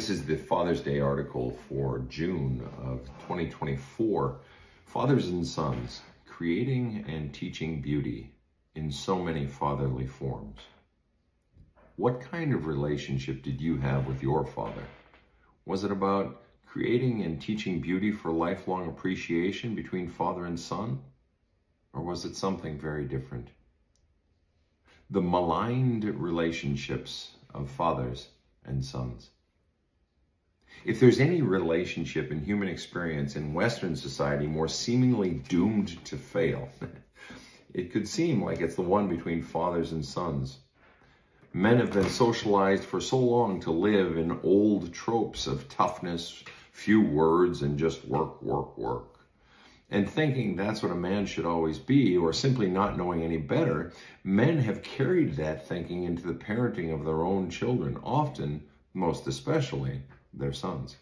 This is the Father's Day article for June of 2024. Fathers and sons, creating and teaching beauty in so many fatherly forms. What kind of relationship did you have with your father? Was it about creating and teaching beauty for lifelong appreciation between father and son? Or was it something very different? The maligned relationships of fathers and sons. If there's any relationship in human experience in Western society more seemingly doomed to fail, it could seem like it's the one between fathers and sons. Men have been socialized for so long to live in old tropes of toughness, few words, and just work, work, work. And thinking that's what a man should always be, or simply not knowing any better, men have carried that thinking into the parenting of their own children, often, most especially, their sons.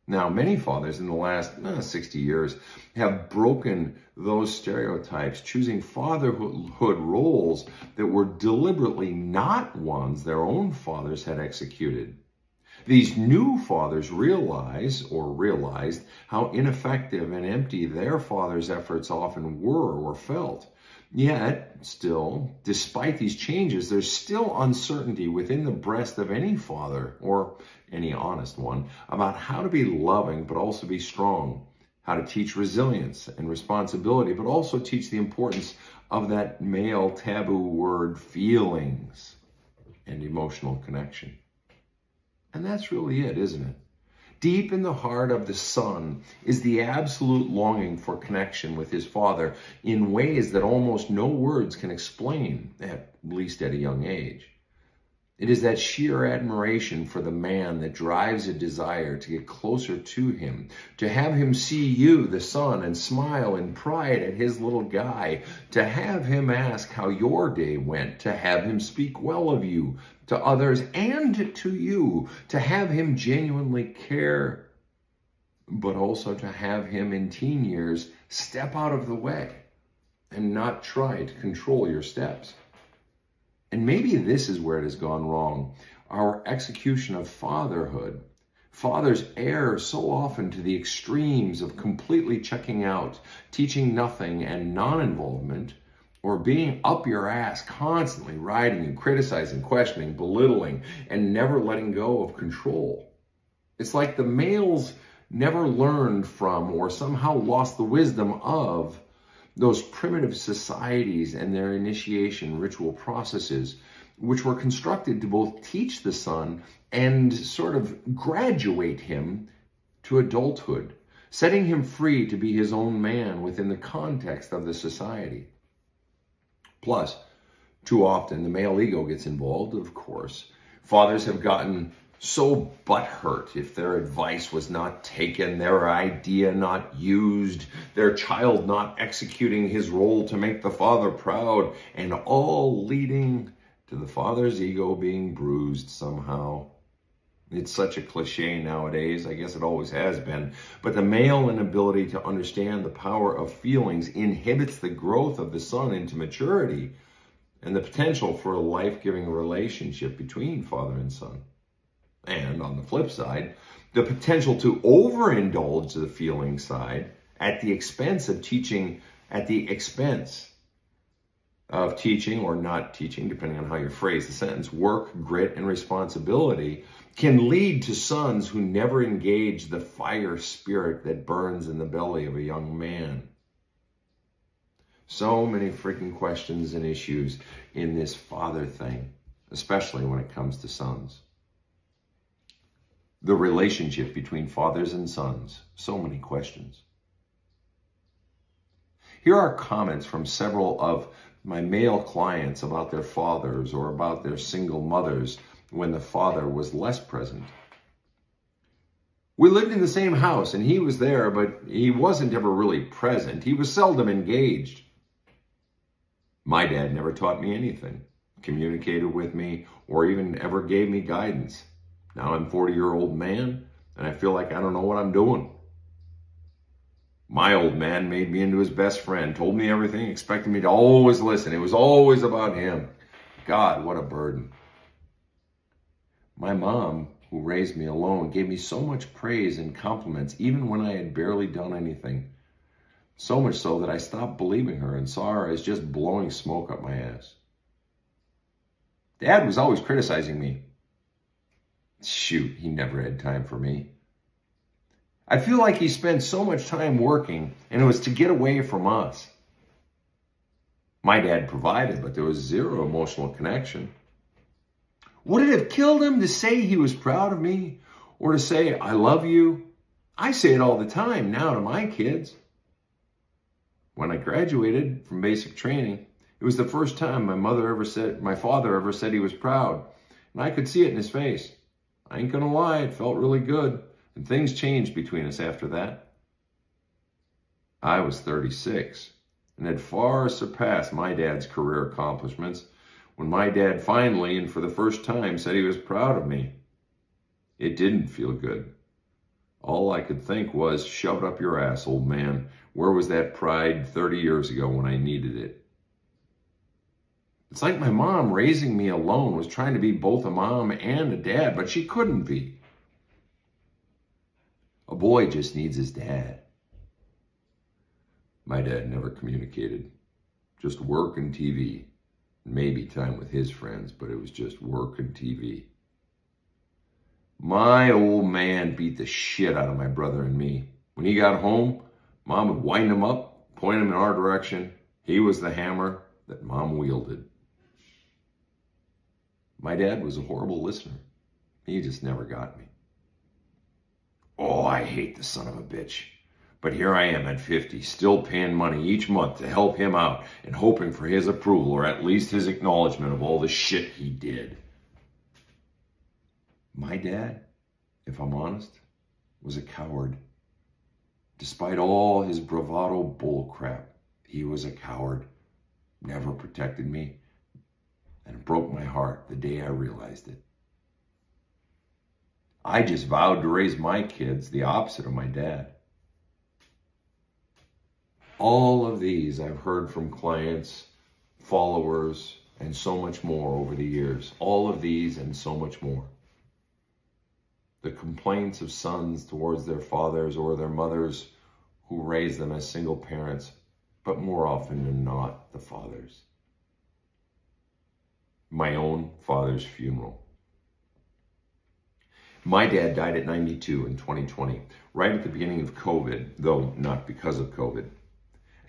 Now, many fathers in the last 60 years have broken those stereotypes, choosing fatherhood roles that were deliberately not ones their own fathers had executed. These new fathers realized how ineffective and empty their fathers' efforts often were or felt. Yet, still, despite these changes, there's still uncertainty within the breast of any father, or any honest one, about how to be loving but also be strong, how to teach resilience and responsibility, but also teach the importance of that male taboo word, feelings, and emotional connection. And that's really it, isn't it? Deep in the heart of the son is the absolute longing for connection with his father in ways that almost no words can explain, at least at a young age. It is that sheer admiration for the man that drives a desire to get closer to him, to have him see you, the son, and smile in pride at his little guy, to have him ask how your day went, to have him speak well of you to others and to you, to have him genuinely care, but also to have him in teen years step out of the way and not try to control your steps. And maybe this is where it has gone wrong. Our execution of fatherhood. Fathers err so often to the extremes of completely checking out, teaching nothing and non-involvement, or being up your ass, constantly writing and criticizing, questioning, belittling, and never letting go of control. It's like the males never learned from or somehow lost the wisdom of those primitive societies and their initiation ritual processes, which were constructed to both teach the son and sort of graduate him to adulthood, setting him free to be his own man within the context of the society. Plus, too often the male ego gets involved, of course. Fathers have gotten so butthurt if their advice was not taken, their idea not used, their child not executing his role to make the father proud, and all leading to the father's ego being bruised somehow. It's such a cliche nowadays, I guess it always has been, but the male inability to understand the power of feelings inhibits the growth of the son into maturity and the potential for a life-giving relationship between father and son. And on the flip side, the potential to overindulge the feeling side at the expense of teaching, or not teaching, depending on how you phrase the sentence, work, grit, and responsibility can lead to sons who never engage the fire spirit that burns in the belly of a young man. So many freaking questions and issues in this father thing, especially when it comes to sons. The relationship between fathers and sons, so many questions. Here are comments from several of my male clients about their fathers or about their single mothers when the father was less present. We lived in the same house and he was there, but he wasn't ever really present. He was seldom engaged. My dad never taught me anything, communicated with me, or even ever gave me guidance. Now I'm a 40-year-old man, and I feel like I don't know what I'm doing. My old man made me into his best friend, told me everything, expected me to always listen. It was always about him. God, what a burden. My mom who raised me alone, gave me so much praise and compliments, even when I had barely done anything. So much so that I stopped believing her and saw her as just blowing smoke up my ass. Dad was always criticizing me. Shoot, he never had time for me. I feel like he spent so much time working, and it was to get away from us. My dad provided, but there was zero emotional connection. Would it have killed him to say he was proud of me or to say, I love you? I say it all the time now to my kids. When I graduated from basic training, it was the first time my father ever said he was proud, and I could see it in his face. I ain't gonna lie, it felt really good, and things changed between us after that. I was 36 and had far surpassed my dad's career accomplishments when my dad finally, and for the first time, said he was proud of me. It didn't feel good. All I could think was, shove it up your ass, old man. Where was that pride 30 years ago when I needed it? It's like my mom raising me alone was trying to be both a mom and a dad, but she couldn't be. A boy just needs his dad. My dad never communicated. Just work and TV. Maybe time with his friends, but it was just work and TV. My old man beat the shit out of my brother and me. When he got home, Mom would wind him up, point him in our direction. He was the hammer that Mom wielded. My dad was a horrible listener. He just never got me. Oh, I hate the son of a bitch. But here I am at 50, still paying money each month to help him out and hoping for his approval or at least his acknowledgement of all the shit he did. My dad, if I'm honest, was a coward. Despite all his bravado bullcrap, he was a coward, never protected me, and it broke my heart the day I realized it. I just vowed to raise my kids the opposite of my dad. All of these I've heard from clients, followers, and so much more over the years. All of these and so much more. The complaints of sons towards their fathers or their mothers who raised them as single parents, but more often than not, the fathers. My own father's funeral. My dad died at 92 in 2020, right at the beginning of COVID, though not because of COVID.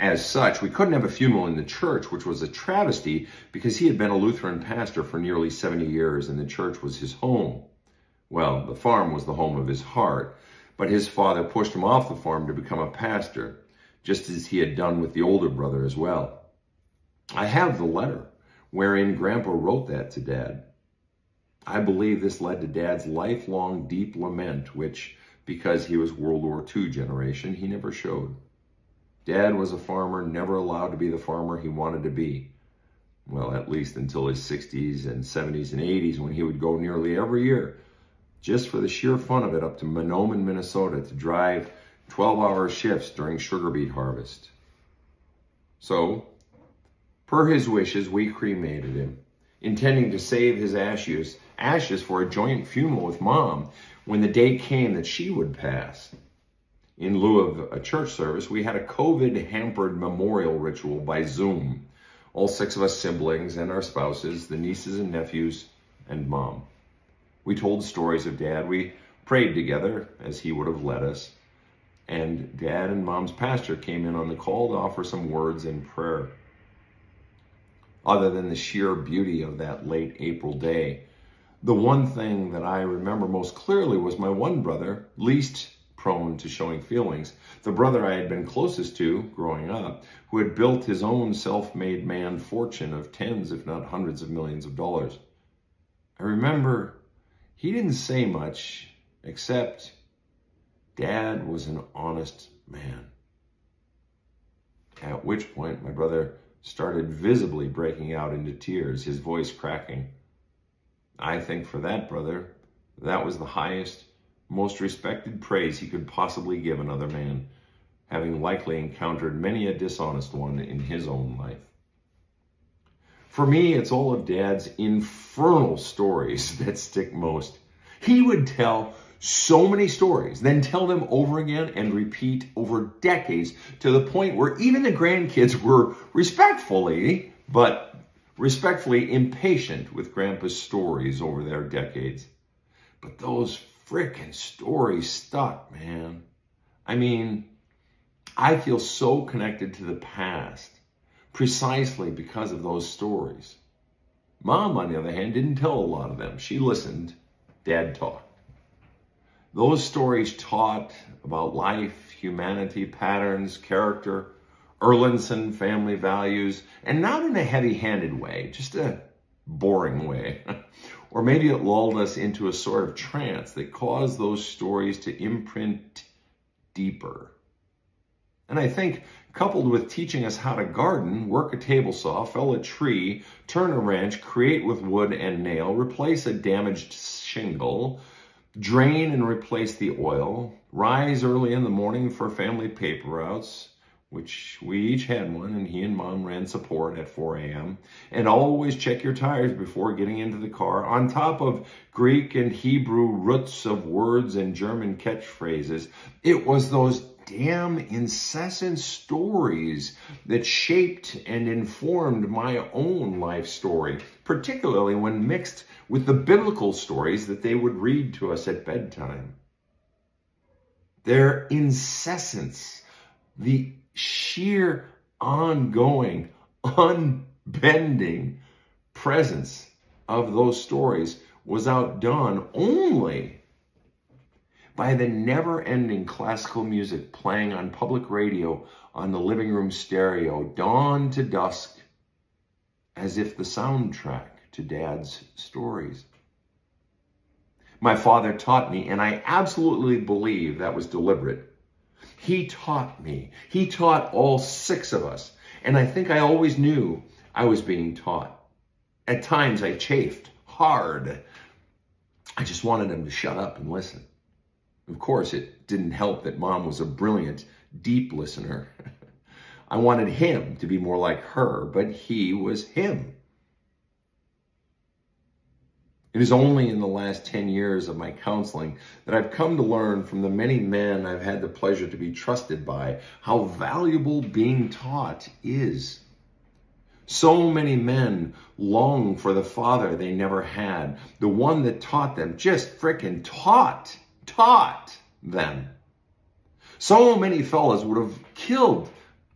As such, we couldn't have a funeral in the church, which was a travesty because he had been a Lutheran pastor for nearly 70 years and the church was his home. Well, the farm was the home of his heart, but his father pushed him off the farm to become a pastor, just as he had done with the older brother as well. I have the letter wherein Grandpa wrote that to Dad. I believe this led to Dad's lifelong deep lament, which, because he was World War II generation, he never showed. Dad was a farmer, never allowed to be the farmer he wanted to be. Well, at least until his 60s and 70s and 80s, when he would go nearly every year, just for the sheer fun of it, up to Mahnomen, Minnesota, to drive 12-hour shifts during sugar beet harvest. So, per his wishes, we cremated him, intending to save his ashes for a joint funeral with Mom when the day came that she would pass. In lieu of a church service, we had a COVID-hampered memorial ritual by Zoom. All 6 of us siblings and our spouses, the nieces and nephews, and Mom. We told stories of Dad. We prayed together as he would have led us. And Dad and Mom's pastor came in on the call to offer some words in prayer. Other than the sheer beauty of that late April day, the one thing that I remember most clearly was my one brother, least prone to showing feelings, the brother I had been closest to growing up, who had built his own self-made man fortune of tens, if not hundreds of millions of dollars. I remember he didn't say much, except Dad was an honest man. At which point my brother started visibly breaking out into tears, his voice cracking. I think for that brother, that was the highest, most respected praise he could possibly give another man, having likely encountered many a dishonest one in his own life. For me, it's all of Dad's infernal stories that stick most. He would tell so many stories, then tell them over again and repeat over decades to the point where even the grandkids were respectfully impatient with Grandpa's stories over their decades. But those frickin' stories stuck, man. I mean, I feel so connected to the past precisely because of those stories. Mom, on the other hand, didn't tell a lot of them. She listened. Dad talked. Those stories taught about life, humanity, patterns, character, Erlandson family values, and not in a heavy-handed way, just a boring way. Or maybe it lulled us into a sort of trance that caused those stories to imprint deeper. And I think, coupled with teaching us how to garden, work a table saw, fell a tree, turn a wrench, create with wood and nail, replace a damaged shingle, drain and replace the oil, rise early in the morning for family paper routes, which we each had one, and he and Mom ran support at 4 a.m., and always check your tires before getting into the car, on top of Greek and Hebrew roots of words and German catchphrases. It was those damn incessant stories that shaped and informed my own life story, particularly when mixed with the biblical stories that they would read to us at bedtime. Their incessance, the sheer ongoing, unbending presence of those stories was outdone only by the never-ending classical music playing on public radio on the living room stereo, dawn to dusk, as if the soundtrack to Dad's stories. My father taught me, and I absolutely believe that was deliberate. He taught me. He taught all 6 of us, and I think I always knew I was being taught. At times I chafed hard. I just wanted him to shut up and listen. Of course, it didn't help that Mom was a brilliant, deep listener. I wanted him to be more like her, but he was him. It is only in the last 10 years of my counseling that I've come to learn from the many men I've had the pleasure to be trusted by how valuable being taught is. So many men long for the father they never had, the one that taught them, just frickin' taught them. So many fellas would have killed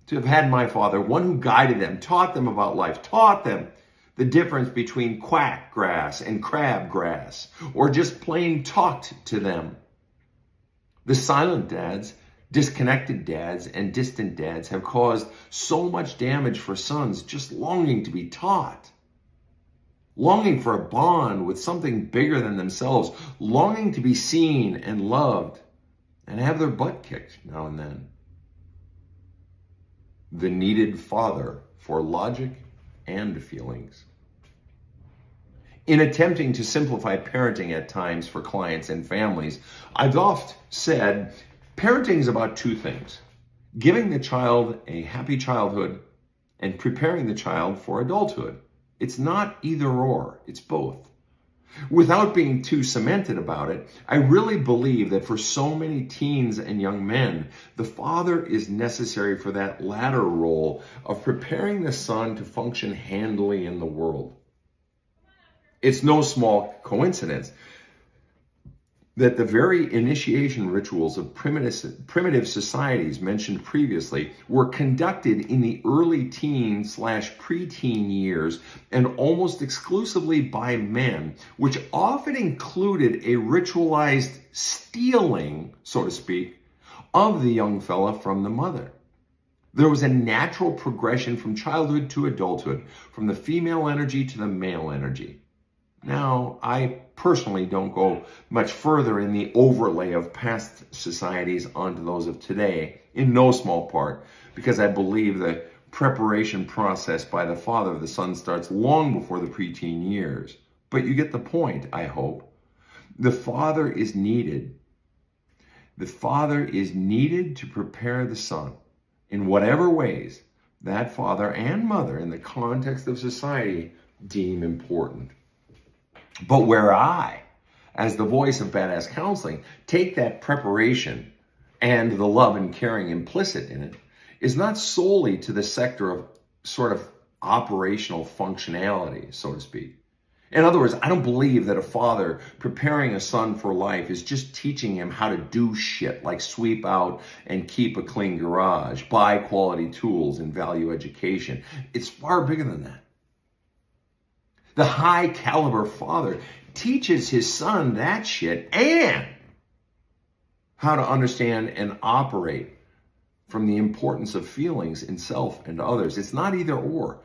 to have had my father, one who guided them, taught them about life, taught them the difference between quack grass and crab grass, or just plain talked to them. The silent dads, disconnected dads, and distant dads have caused so much damage for sons just longing to be taught, longing for a bond with something bigger than themselves, longing to be seen and loved and have their butt kicked now and then. The needed father for logic and feelings. In attempting to simplify parenting at times for clients and families, I've oft said parenting is about 2 things: giving the child a happy childhood and preparing the child for adulthood. It's not either or, it's both. Without being too cemented about it, I really believe that for so many teens and young men, the father is necessary for that latter role of preparing the son to function handily in the world. It's no small coincidence that the very initiation rituals of primitive societies mentioned previously were conducted in the early teen/preteen years and almost exclusively by men, which often included a ritualized stealing, so to speak, of the young fella from the mother. There was a natural progression from childhood to adulthood, from the female energy to the male energy. Now, I personally don't go much further in the overlay of past societies onto those of today, in no small part, because I believe the preparation process by the father of the son starts long before the preteen years. But you get the point, I hope. The father is needed. The father is needed to prepare the son in whatever ways that father and mother, in the context of society, deem important. But where I, as the voice of Badass Counseling, take that preparation and the love and caring implicit in it is not solely to the sector of sort of operational functionality, so to speak. In other words, I don't believe that a father preparing a son for life is just teaching him how to do shit like sweep out and keep a clean garage, buy quality tools, and value education. It's far bigger than that. The high caliber father teaches his son that shit and how to understand and operate from the importance of feelings in self and others. It's not either or.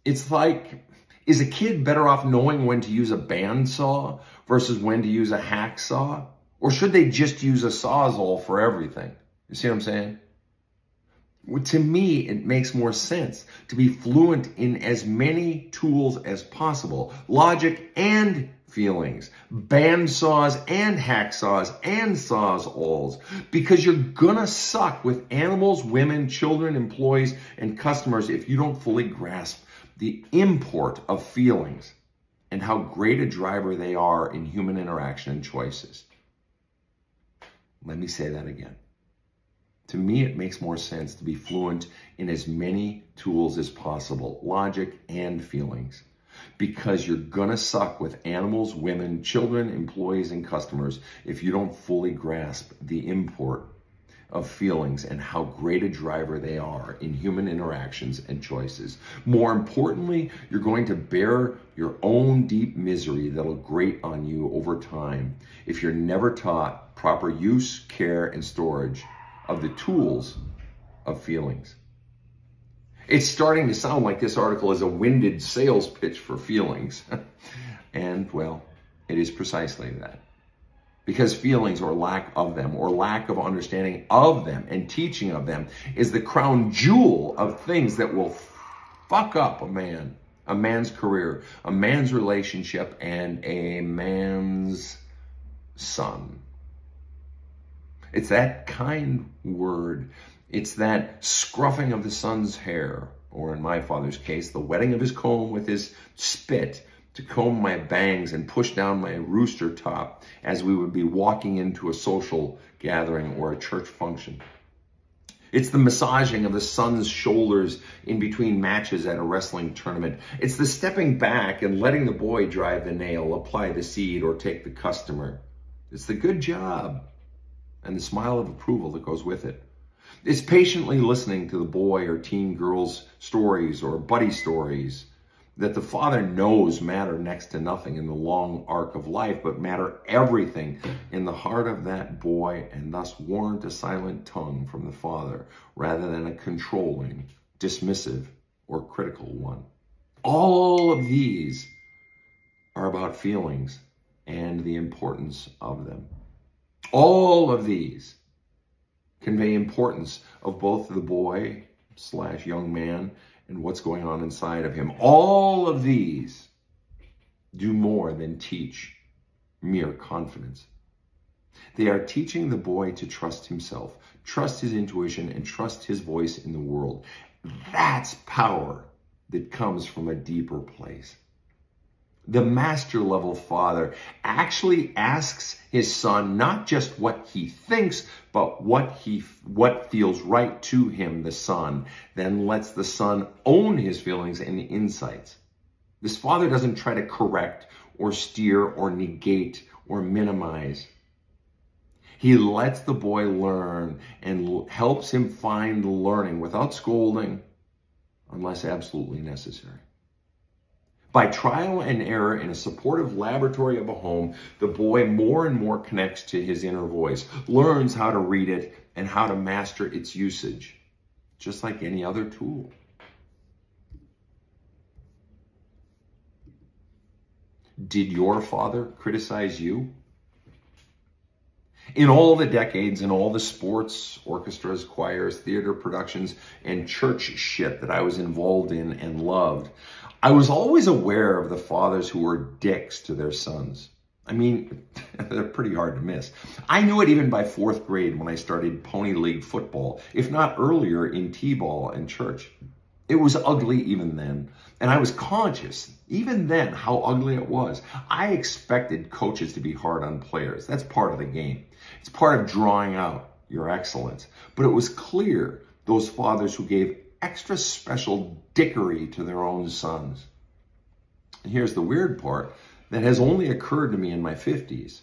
It's like, is a kid better off knowing when to use a bandsaw versus when to use a hacksaw? Or should they just use a Sawzall for everything? You see what I'm saying? Well, to me, it makes more sense to be fluent in as many tools as possible. Logic and feelings. Bandsaws and hacksaws and Sawzalls. Because you're gonna suck with animals, women, children, employees, and customers if you don't fully grasp the import of feelings and how great a driver they are in human interaction and choices. Let me say that again. To me, it makes more sense to be fluent in as many tools as possible, logic and feelings, because you're gonna suck with animals, women, children, employees, and customers if you don't fully grasp the import of feelings and how great a driver they are in human interactions and choices. More importantly, you're going to bear your own deep misery that'll grate on you over time if you're never taught proper use, care, and storage of the tools of feelings. It's starting to sound like this article is a winded sales pitch for feelings. And, well, it is precisely that. Because feelings or lack of them or lack of understanding of them and teaching of them is the crown jewel of things that will fuck up a man's career, a man's relationship, and a man's son. It's that kind word. It's that scruffing of the son's hair, or in my father's case, the wetting of his comb with his spit to comb my bangs and push down my rooster top as we would be walking into a social gathering or a church function. It's the massaging of the son's shoulders in between matches at a wrestling tournament. It's the stepping back and letting the boy drive the nail, apply the seed, or take the customer. It's the good job and the smile of approval that goes with it. It's patiently listening to the boy or teen girl's stories or buddy stories that the father knows matter next to nothing in the long arc of life, but matter everything in the heart of that boy, and thus warrant a silent tongue from the father rather than a controlling, dismissive, or critical one. All of these are about feelings and the importance of them. All of these convey importance of both the boy / young man and what's going on inside of him. All of these do more than teach mere confidence. They are teaching the boy to trust himself, trust his intuition, and trust his voice in the world. That's power that comes from a deeper place. The master level father actually asks his son not just what he thinks, but what feels right to him, the son, then lets the son own his feelings and insights. This father doesn't try to correct or steer or negate or minimize. He lets the boy learn and helps him find the learning without scolding, unless absolutely necessary. By trial and error in a supportive laboratory of a home, the boy more and more connects to his inner voice, learns how to read it and how to master its usage, just like any other tool. Did your father criticize you? In all the decades, in all the sports, orchestras, choirs, theater productions, and church shit that I was involved in and loved, I was always aware of the fathers who were dicks to their sons. I mean, they're pretty hard to miss. I knew it even by 4th grade when I started Pony League football, if not earlier in T-ball and church. It was ugly even then. And I was conscious, even then, how ugly it was. I expected coaches to be hard on players. That's part of the game. It's part of drawing out your excellence. But it was clear those fathers who gave extra special dickery to their own sons. And here's the weird part that has only occurred to me in my 50s.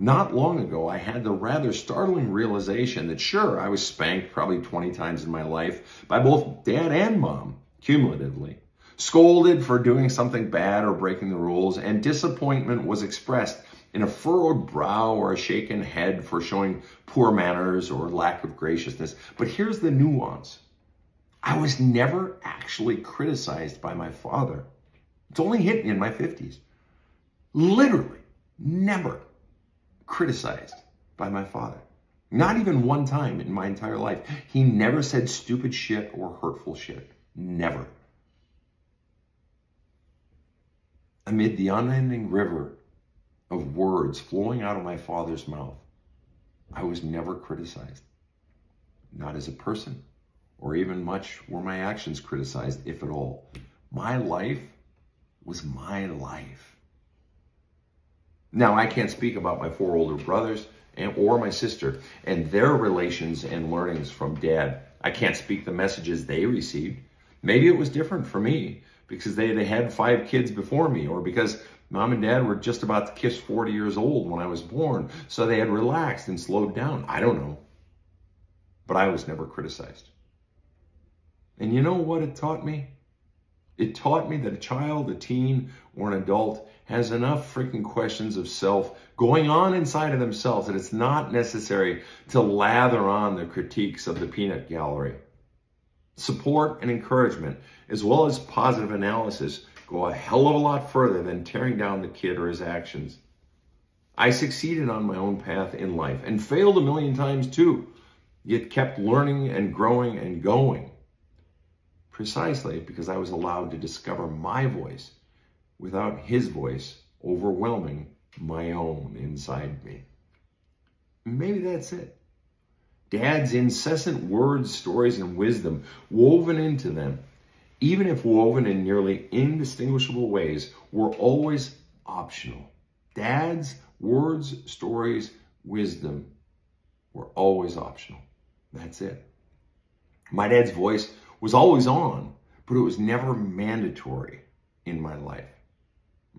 Not long ago, I had the rather startling realization that sure, I was spanked probably 20 times in my life by both dad and mom, cumulatively. Scolded for doing something bad or breaking the rules, and disappointment was expressed in a furrowed brow or a shaken head for showing poor manners or lack of graciousness. But here's the nuance. I was never actually criticized by my father. It's only hit me in my 50s. Literally, never criticized by my father. Not even one time in my entire life. He never said stupid shit or hurtful shit. Never. Amid the unending river of words flowing out of my father's mouth, I was never criticized. Not as a person, or even much were my actions criticized, if at all. My life was my life. Now, I can't speak about my 4 older brothers or my sister and their relations and learnings from dad. I can't speak the messages they received. Maybe it was different for me because they had 5 kids before me, or because mom and dad were just about to kiss 40 years old when I was born, so they had relaxed and slowed down. I don't know. But I was never criticized. And you know what it taught me? It taught me that a child, a teen, or an adult has enough freaking questions of self going on inside of themselves that it's not necessary to lather on the critiques of the peanut gallery. Support and encouragement, as well as positive analysis, go a hell of a lot further than tearing down the kid or his actions. I succeeded on my own path in life and failed a million times too, yet kept learning and growing and going. Precisely because I was allowed to discover my voice without his voice overwhelming my own inside me. Maybe that's it. Dad's incessant words, stories, and wisdom woven into them, even if woven in nearly indistinguishable ways, were always optional. Dad's words, stories, wisdom were always optional. That's it. My dad's voice was always on, but it was never mandatory in my life.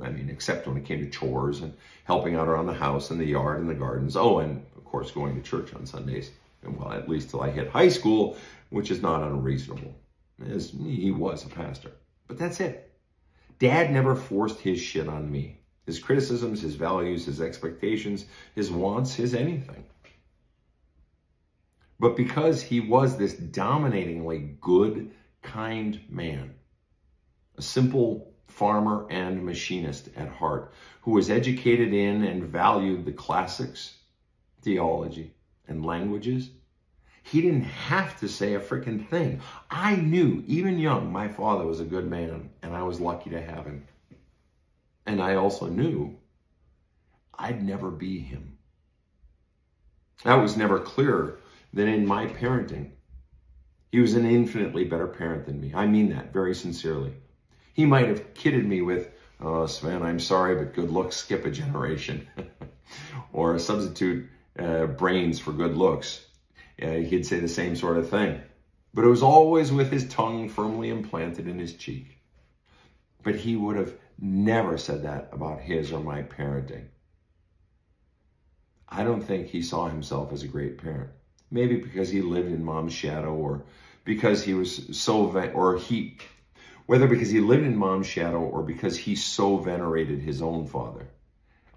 I mean, except when it came to chores and helping out around the house and the yard and the gardens. Oh, and of course, going to church on Sundays. And well, at least till I hit high school, which is not unreasonable, as he was a pastor. But that's it. Dad never forced his shit on me. His criticisms, his values, his expectations, his wants, his anything. But because he was this dominatingly good, kind man, a simple farmer and machinist at heart, who was educated in and valued the classics, theology, and languages, he didn't have to say a freaking thing. I knew, even young, my father was a good man, and I was lucky to have him. And I also knew I'd never be him. That was never clearer than in my parenting. He was an infinitely better parent than me. I mean that very sincerely. He might have kidded me with, "Oh, Sven, I'm sorry, but good looks skip a generation." Or substitute brains for good looks. He'd say the same sort of thing. But it was always with his tongue firmly implanted in his cheek. But he would have never said that about his or my parenting. I don't think he saw himself as a great parent. Maybe because he lived in mom's shadow, or because he was so, whether because he lived in mom's shadow or because he so venerated his own father.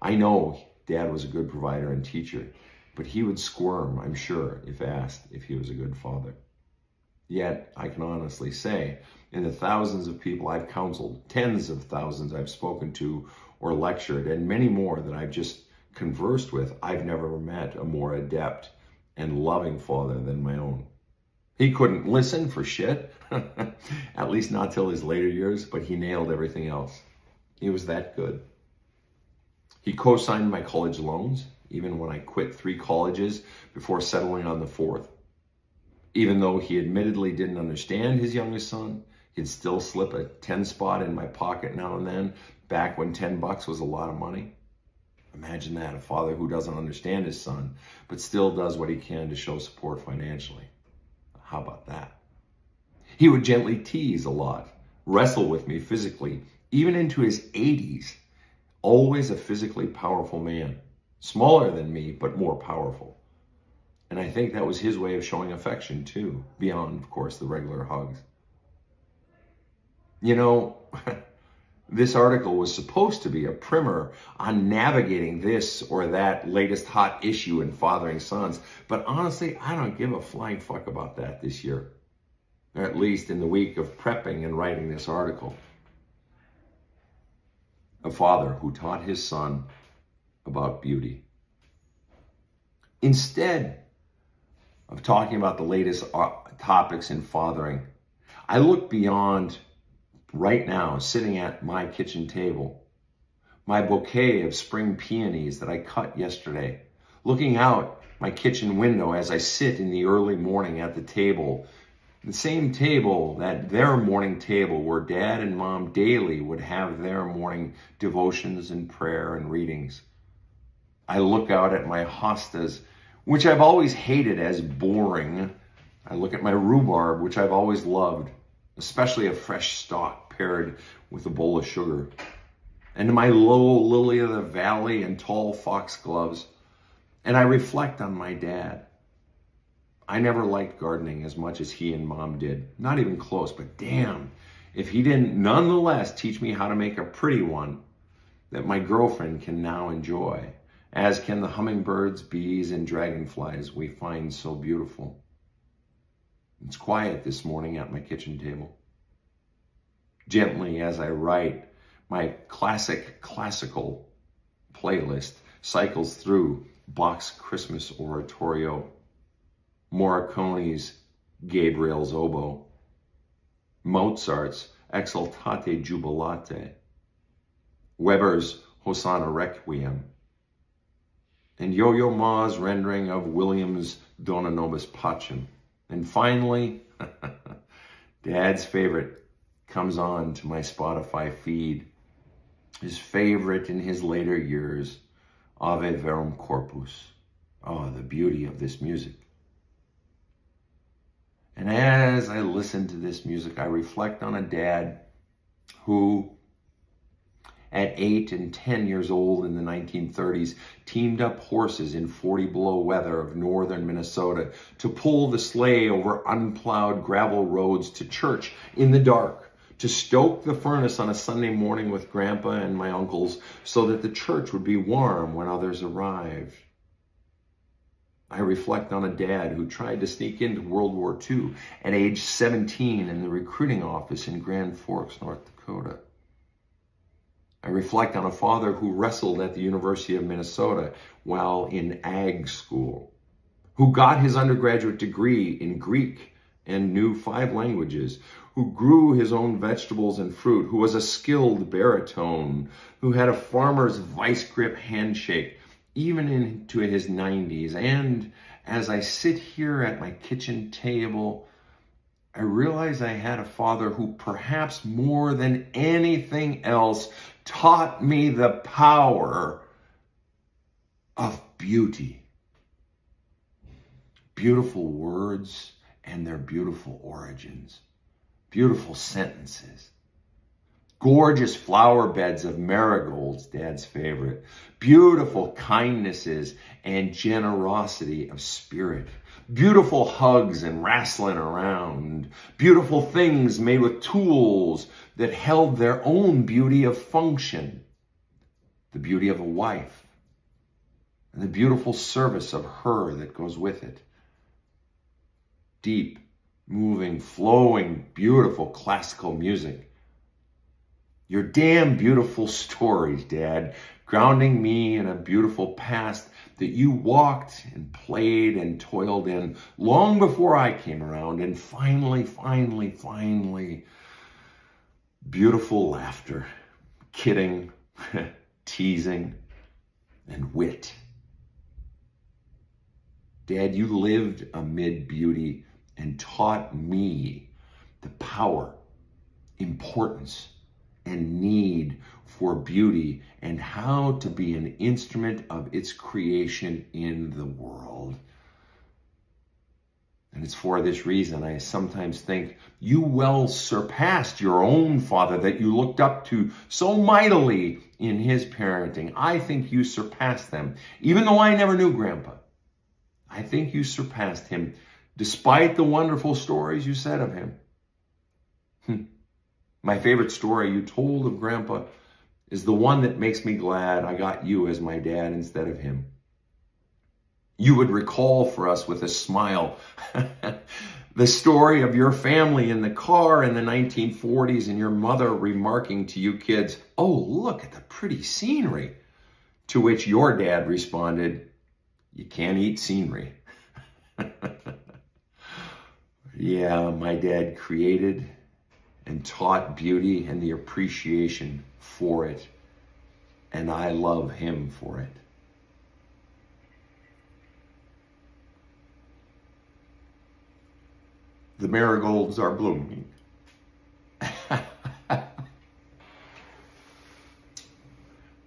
I know Dad was a good provider and teacher, but he would squirm, I'm sure, if asked if he was a good father. Yet, I can honestly say, in the thousands of people I've counseled, tens of thousands I've spoken to or lectured, and many more that I've just conversed with, I've never met a more adept and loving father than my own. He couldn't listen for shit, at least not till his later years, but he nailed everything else. He was that good. He co-signed my college loans, even when I quit 3 colleges before settling on the 4th. Even though he admittedly didn't understand his youngest son, he'd still slip a 10 spot in my pocket now and then, back when 10 bucks was a lot of money. Imagine that, a father who doesn't understand his son, but still does what he can to show support financially. How about that? He would gently tease a lot, wrestle with me physically, even into his 80s. Always a physically powerful man, smaller than me, but more powerful. And I think that was his way of showing affection too, beyond, of course, the regular hugs. You know, this article was supposed to be a primer on navigating this or that latest hot issue in fathering sons. But honestly, I don't give a flying fuck about that this year. Or at least in the week of prepping and writing this article. A father who taught his son about beauty. Instead of talking about the latest topics in fathering, I look beyond right now, sitting at my kitchen table, my bouquet of spring peonies that I cut yesterday, looking out my kitchen window as I sit in the early morning at the table, the same table, that their morning table where Dad and Mom daily would have their morning devotions and prayer and readings. I look out at my hostas, which I've always hated as boring. I look at my rhubarb, which I've always loved, especially a fresh stalk paired with a bowl of sugar. And my low lily of the valley and tall foxgloves. And I reflect on my dad. I never liked gardening as much as he and Mom did. Not even close, but damn, if he didn't nonetheless teach me how to make a pretty one that my girlfriend can now enjoy, as can the hummingbirds, bees, and dragonflies we find so beautiful. It's quiet this morning at my kitchen table. Gently, as I write, my classical playlist cycles through Bach's Christmas Oratorio, Morricone's Gabriel's Oboe, Mozart's Exultate Jubilate, Weber's Hosanna Requiem, and Yo-Yo Ma's rendering of Williams' Dona Nobis Pacem. And finally, Dad's favorite comes on to my Spotify feed. His favorite in his later years, Ave Verum Corpus. Oh, the beauty of this music. And as I listen to this music, I reflect on a dad who, at 8 and 10 years old in the 1930s, teamed up horses in 40 below weather of northern Minnesota to pull the sleigh over unplowed gravel roads to church in the dark, to stoke the furnace on a Sunday morning with Grandpa and my uncles so that the church would be warm when others arrived. I reflect on a dad who tried to sneak into World War II at age 17 in the recruiting office in Grand Forks, North Dakota. I reflect on a father who wrestled at the University of Minnesota while in ag school, who got his undergraduate degree in Greek and knew 5 languages, who grew his own vegetables and fruit, who was a skilled baritone, who had a farmer's vice grip handshake, even into his 90s. And as I sit here at my kitchen table, I realize I had a father who perhaps more than anything else taught me the power of beauty. Beautiful words and their beautiful origins. Beautiful sentences. Gorgeous flower beds of marigolds, Dad's favorite. Beautiful kindnesses and generosity of spirit. Beautiful hugs and wrestling around. Beautiful things made with tools that held their own beauty of function. The beauty of a wife. And the beautiful service of her that goes with it. Deep, moving, flowing, beautiful classical music. Your damn beautiful stories, Dad, grounding me in a beautiful past that you walked and played and toiled in long before I came around. And finally, beautiful laughter, kidding, teasing, and wit. Dad, you lived amid beauty and taught me the power, importance, and need for beauty and how to be an instrument of its creation in the world. And it's for this reason I sometimes think you well surpassed your own father that you looked up to so mightily in his parenting. I think you surpassed them. Even though I never knew Grandpa, I think you surpassed him despite the wonderful stories you said of him. My favorite story you told of Grandpa is the one that makes me glad I got you as my dad instead of him. You would recall for us with a smile the story of your family in the car in the 1940s and your mother remarking to you kids, "Oh, look at the pretty scenery." To which your dad responded, "You can't eat scenery." Yeah, my dad created and taught beauty and the appreciation for it, and I love him for it. The marigolds are blooming.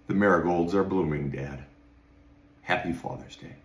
The marigolds are blooming, Dad. Happy Father's Day.